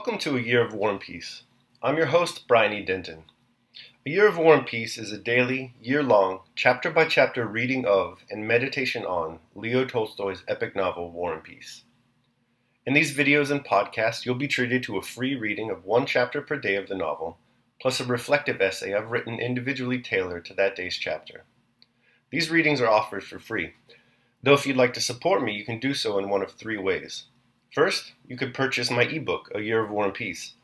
Welcome to A Year of War and Peace. I'm your host, Brian E. Denton. A Year of War and Peace is a daily, year-long, chapter-by-chapter reading of and meditation on Leo Tolstoy's epic novel, War and Peace. In these videos and podcasts, you'll be treated to a free reading of one chapter per day of the novel, plus a reflective essay I've written individually tailored to that day's chapter. These readings are offered for free, though if you'd like to support me, you can do so in one of three ways. First, you could purchase my ebook, A Year of War and Peace.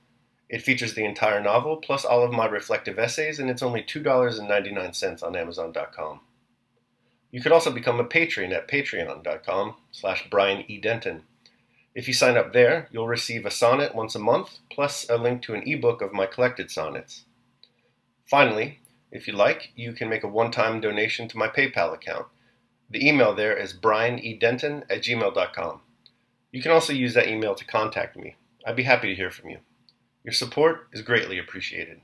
It features the entire novel, plus all of my reflective essays, and it's only $2.99 on Amazon.com. You could also become a patron at patreon.com/Brian E. Denton. If you sign up there, you'll receive a sonnet once a month, plus a link to an ebook of my collected sonnets. Finally, if you like, you can make a one-time donation to my PayPal account. The email there is brianedenton@gmail.com. You can also use that email to contact me. I'd be happy to hear from you. Your support is greatly appreciated.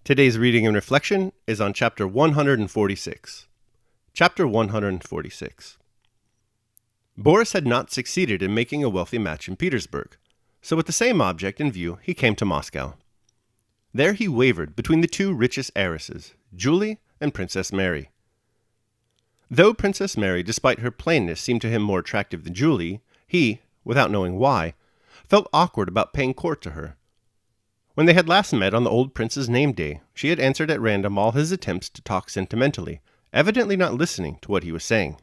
Today's reading and reflection is on Chapter 146. Chapter 146. Boris had not succeeded in making a wealthy match in Petersburg, so with the same object in view, he came to Moscow. There he wavered between the two richest heiresses, Julie and Princess Mary. Though Princess Mary, despite her plainness, seemed to him more attractive than Julie, he, without knowing why, felt awkward about paying court to her. When they had last met on the old prince's name day, she had answered at random all his attempts to talk sentimentally, evidently not listening to what he was saying.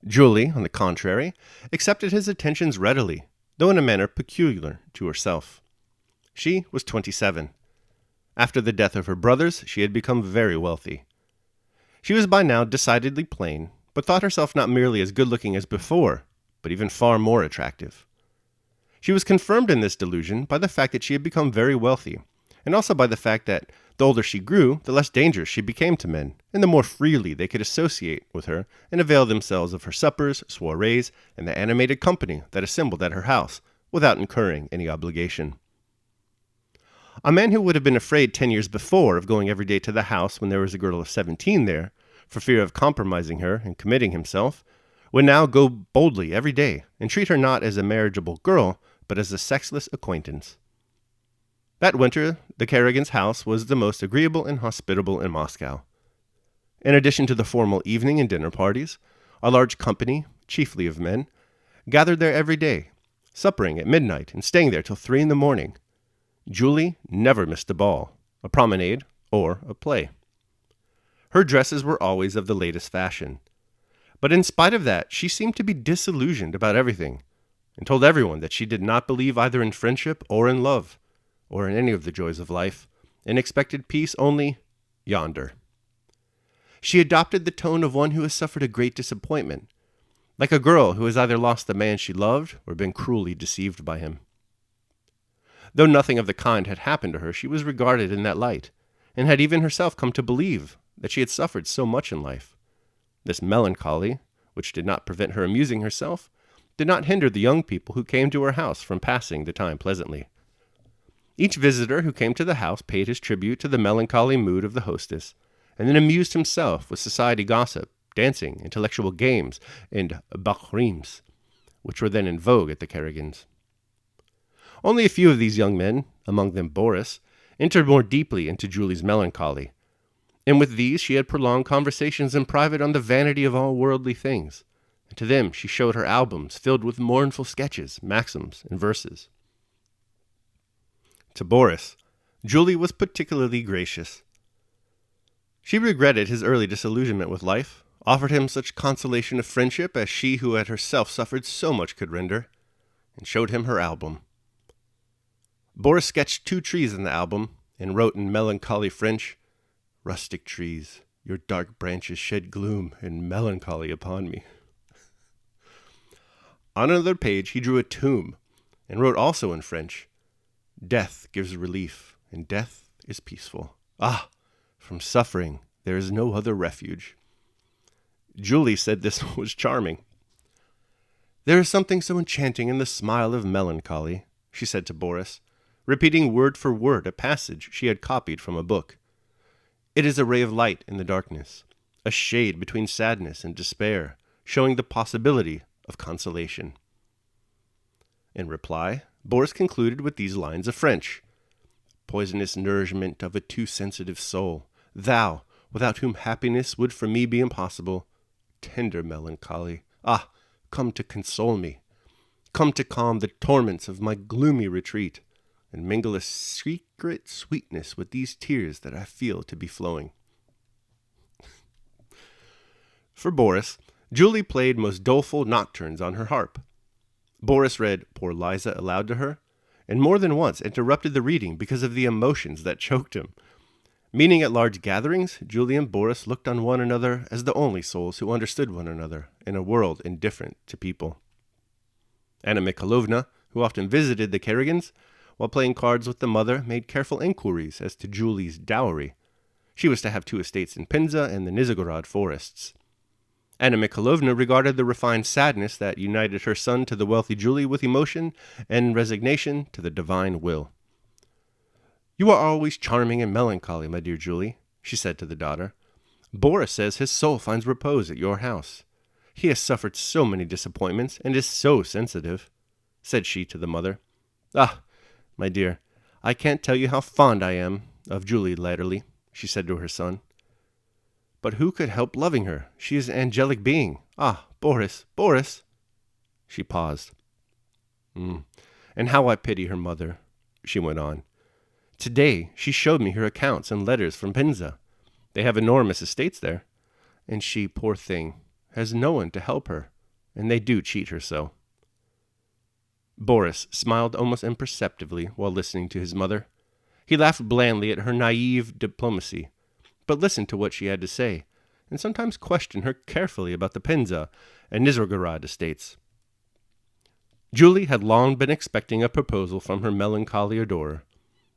Julie, on the contrary, accepted his attentions readily, though in a manner peculiar to herself. She was 27. After the death of her brothers, she had become very wealthy. She was by now decidedly plain, but thought herself not merely as good-looking as before, but even far more attractive. She was confirmed in this delusion by the fact that she had become very wealthy, and also by the fact that the older she grew, the less dangerous she became to men, and the more freely they could associate with her and avail themselves of her suppers, soirees, and the animated company that assembled at her house, without incurring any obligation. A man who would have been afraid 10 years before of going every day to the house when there was a girl of 17 there, for fear of compromising her and committing himself, would now go boldly every day and treat her not as a marriageable girl, but as a sexless acquaintance. That winter, the Karagins' house was the most agreeable and hospitable in Moscow. In addition to the formal evening and dinner parties, a large company, chiefly of men, gathered there every day, suppering at midnight and staying there till 3 in the morning. Julie never missed a ball, a promenade, or a play. Her dresses were always of the latest fashion. But in spite of that, she seemed to be disillusioned about everything, and told everyone that she did not believe either in friendship or in love, or in any of the joys of life, and expected peace only yonder. She adopted the tone of one who has suffered a great disappointment, like a girl who has either lost the man she loved or been cruelly deceived by him. Though nothing of the kind had happened to her, she was regarded in that light, and had even herself come to believe that she had suffered so much in life. This melancholy, which did not prevent her amusing herself, did not hinder the young people who came to her house from passing the time pleasantly. Each visitor who came to the house paid his tribute to the melancholy mood of the hostess, and then amused himself with society gossip, dancing, intellectual games, and bakrims, which were then in vogue at the Karagins. Only a few of these young men, among them Boris, entered more deeply into Julie's melancholy, and with these she had prolonged conversations in private on the vanity of all worldly things, and to them she showed her albums filled with mournful sketches, maxims, and verses. To Boris, Julie was particularly gracious. She regretted his early disillusionment with life, offered him such consolation of friendship as she who had herself suffered so much could render, and showed him her album. Boris sketched 2 trees in the album, and wrote in melancholy French, "Rustic trees, your dark branches shed gloom and melancholy upon me." On another page he drew a tomb, and wrote also in French, "Death gives relief, and death is peaceful. Ah, from suffering there is no other refuge." Julie said this was charming. "There is something so enchanting in the smile of melancholy," she said to Boris, repeating word for word a passage she had copied from a book. "It is a ray of light in the darkness, a shade between sadness and despair, showing the possibility of consolation." In reply, Boris concluded with these lines of French: "Poisonous nourishment of a too sensitive soul, thou, without whom happiness would for me be impossible, tender melancholy, ah, come to console me, come to calm the torments of my gloomy retreat, and mingle a secret sweetness with these tears that I feel to be flowing." For Boris, Julie played most doleful nocturnes on her harp. Boris read Poor Liza aloud to her, and more than once interrupted the reading because of the emotions that choked him. Meeting at large gatherings, Julie and Boris looked on one another as the only souls who understood one another in a world indifferent to people. Anna Mikhailovna, who often visited the Karagins, while playing cards with the mother, made careful inquiries as to Julie's dowry. She was to have 2 estates in Pinza and the Nizhegorod forests. Anna Mikhailovna regarded the refined sadness that united her son to the wealthy Julie with emotion and resignation to the divine will. "You are always charming and melancholy, my dear Julie," she said to the daughter. "Boris says his soul finds repose at your house. He has suffered so many disappointments and is so sensitive," said she to the mother. "Ah, my dear, I can't tell you how fond I am of Julie latterly," she said to her son. "But who could help loving her? She is an angelic being. Ah, Boris, Boris!" She paused. "And how I pity her mother," she went on. "Today she showed me her accounts and letters from Pinza. They have enormous estates there. And she, poor thing, has no one to help her, and they do cheat her so." Boris smiled almost imperceptibly while listening to his mother. He laughed blandly at her naive diplomacy, but listened to what she had to say, and sometimes questioned her carefully about the Pinza and Nizhegorod estates. Julie had long been expecting a proposal from her melancholy adorer,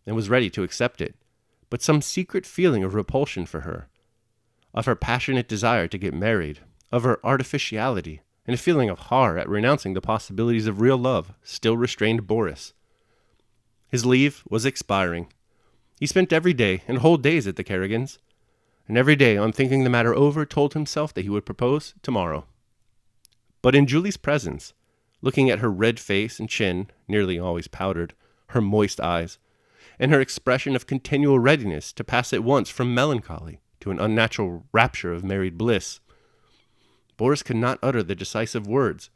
and was ready to accept it, but some secret feeling of repulsion for her, of her passionate desire to get married, of her artificiality, and a feeling of horror at renouncing the possibilities of real love still restrained Boris. His leave was expiring. He spent every day and whole days at the Karagins, and every day on thinking the matter over told himself that he would propose tomorrow. But in Julie's presence, looking at her red face and chin, nearly always powdered, her moist eyes, and her expression of continual readiness to pass at once from melancholy to an unnatural rapture of married bliss, Boris could not utter the decisive words,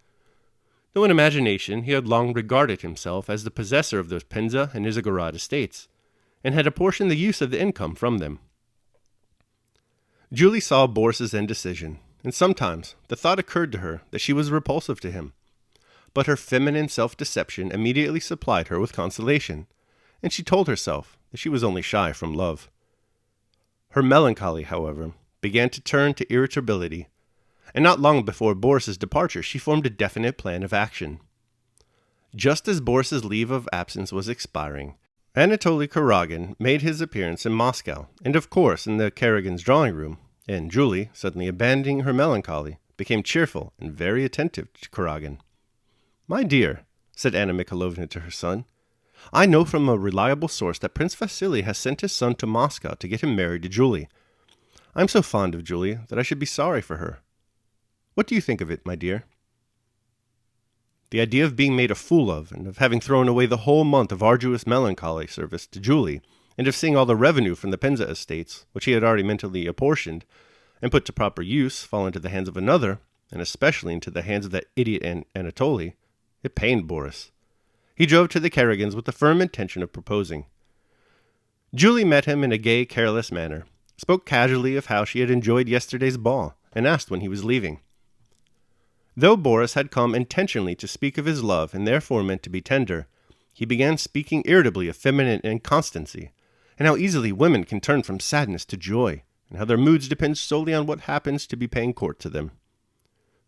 though in imagination he had long regarded himself as the possessor of those Penza and Nizhegorod estates, and had apportioned the use of the income from them. Julie saw Boris's indecision, and sometimes the thought occurred to her that she was repulsive to him. But her feminine self-deception immediately supplied her with consolation, and she told herself that she was only shy from love. Her melancholy, however, began to turn to irritability, and not long before Boris's departure she formed a definite plan of action. Just as Boris's leave of absence was expiring, Anatoly Kuragin made his appearance in Moscow, and of course in the Karagins' drawing room, and Julie, suddenly abandoning her melancholy, became cheerful and very attentive to Kuragin. "My dear," said Anna Mikhailovna to her son, "I know from a reliable source that Prince Vasily has sent his son to Moscow to get him married to Julie. I am so fond of Julie that I should be sorry for her. What do you think of it, my dear?" The idea of being made a fool of, and of having thrown away the whole month of arduous melancholy service to Julie, and of seeing all the revenue from the Penza estates, which he had already mentally apportioned, and put to proper use, fall into the hands of another, and especially into the hands of that idiot Anatoly, it pained Boris. He drove to the Karagins with the firm intention of proposing. Julie met him in a gay, careless manner, spoke casually of how she had enjoyed yesterday's ball, and asked when he was leaving. Though Boris had come intentionally to speak of his love and therefore meant to be tender, he began speaking irritably of feminine inconstancy, and how easily women can turn from sadness to joy, and how their moods depend solely on what happens to be paying court to them.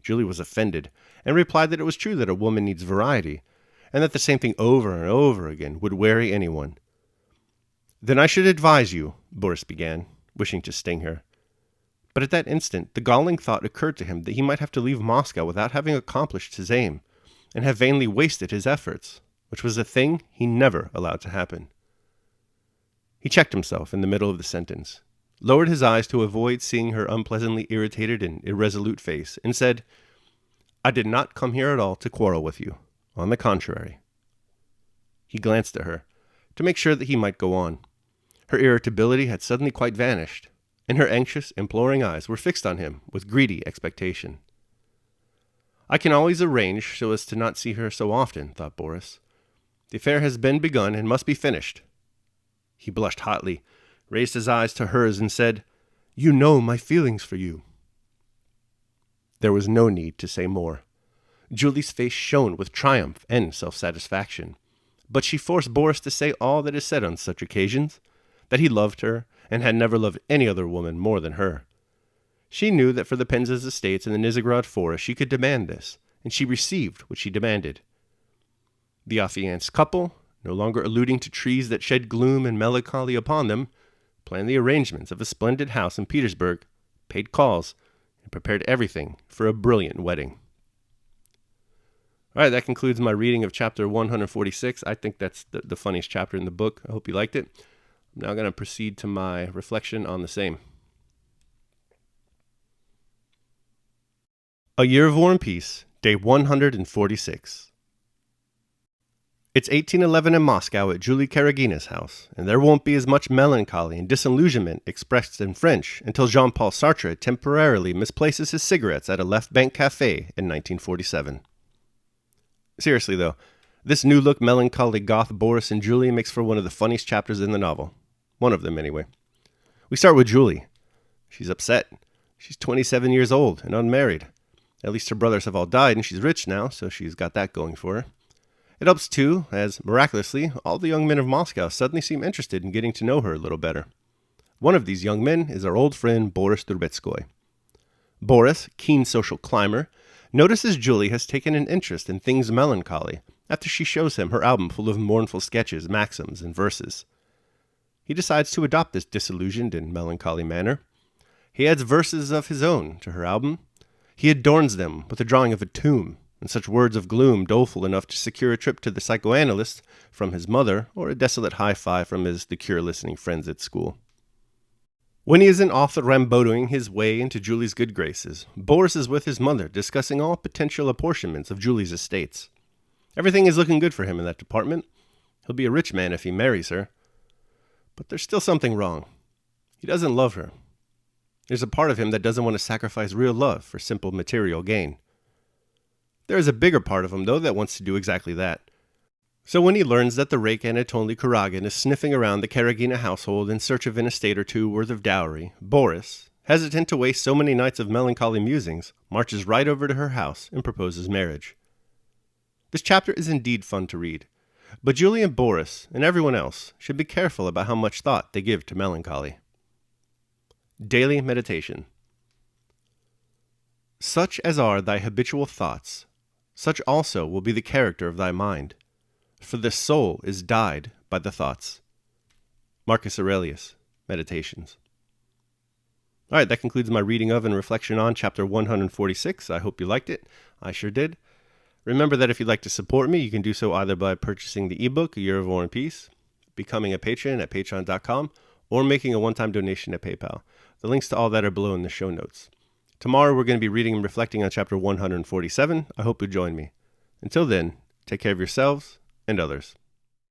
Julie was offended, and replied that it was true that a woman needs variety, and that the same thing over and over again would weary anyone. "Then I should advise you," Boris began, wishing to sting her. But at that instant the galling thought occurred to him that he might have to leave Moscow without having accomplished his aim, and have vainly wasted his efforts, which was a thing he never allowed to happen. He checked himself in the middle of the sentence, lowered his eyes to avoid seeing her unpleasantly irritated and irresolute face, and said, "I did not come here at all to quarrel with you. On the contrary, He glanced at her, to make sure that he might go on. Her irritability had suddenly quite vanished, and her anxious, imploring eyes were fixed on him with greedy expectation. I can always arrange so as to not see her so often, thought Boris. The affair has been begun and must be finished. He blushed hotly, raised his eyes to hers, and said, "You know my feelings for you." There was no need to say more. Julie's face shone with triumph and self-satisfaction, but she forced Boris to say all that is said on such occasions, that he loved her and had never loved any other woman more than her. She knew that for the Penzas estates in the Nizhegorod forest she could demand this, and she received what she demanded. The affianced couple, no longer alluding to trees that shed gloom and melancholy upon them, planned the arrangements of a splendid house in Petersburg, paid calls, and prepared everything for a brilliant wedding. All right, that concludes my reading of chapter 146. I think that's the funniest chapter in the book. I hope you liked it. I'm now going to proceed to my reflection on the same. A Year of War and Peace, day 146. It's 1811 in Moscow at Julie Karagina's house, and there won't be as much melancholy and disillusionment expressed in French until Jean-Paul Sartre temporarily misplaces his cigarettes at a left-bank cafe in 1947. Seriously, though, this new-look melancholy goth Boris and Julie makes for one of the funniest chapters in the novel. One of them, anyway. We start with Julie. She's upset. She's 27 years old and unmarried. At least her brothers have all died, and she's rich now, so she's got that going for her. It helps, too, as, miraculously, all the young men of Moscow suddenly seem interested in getting to know her a little better. One of these young men is our old friend Boris Drubetskoy. Boris, keen social climber, notices Julie has taken an interest in things melancholy after she shows him her album full of mournful sketches, maxims, and verses. He decides to adopt this disillusioned and melancholy manner. He adds verses of his own to her album. He adorns them with a drawing of a tomb, and such words of gloom doleful enough to secure a trip to the psychoanalyst from his mother, or a desolate high-fi from his The Cure listening friends at school. When he isn't off rambouting his way into Julie's good graces, Boris is with his mother discussing all potential apportionments of Julie's estates. Everything is looking good for him in that department. He'll be a rich man if he marries her. But there's still something wrong. He doesn't love her. There's a part of him that doesn't want to sacrifice real love for simple material gain. There is a bigger part of him, though, that wants to do exactly that. So when he learns that the rake Anatoly Kuragin is sniffing around the Karagina household in search of an estate or two worth of dowry, Boris, hesitant to waste so many nights of melancholy musings, marches right over to her house and proposes marriage. This chapter is indeed fun to read, but Julie and Boris, and everyone else, should be careful about how much thought they give to melancholy. Daily Meditation. Such as are thy habitual thoughts, such also will be the character of thy mind. For the soul is dyed by the thoughts. Marcus Aurelius, Meditations. All right, that concludes my reading of and reflection on chapter 146. I hope you liked it. I sure did. Remember that if you'd like to support me, you can do so either by purchasing the ebook, A Year of War and Peace, becoming a patron at patreon.com, or making a one-time donation at PayPal. The links to all that are below in the show notes. Tomorrow we're going to be reading and reflecting on chapter 147. I hope you'll join me. Until then, take care of yourselves and others.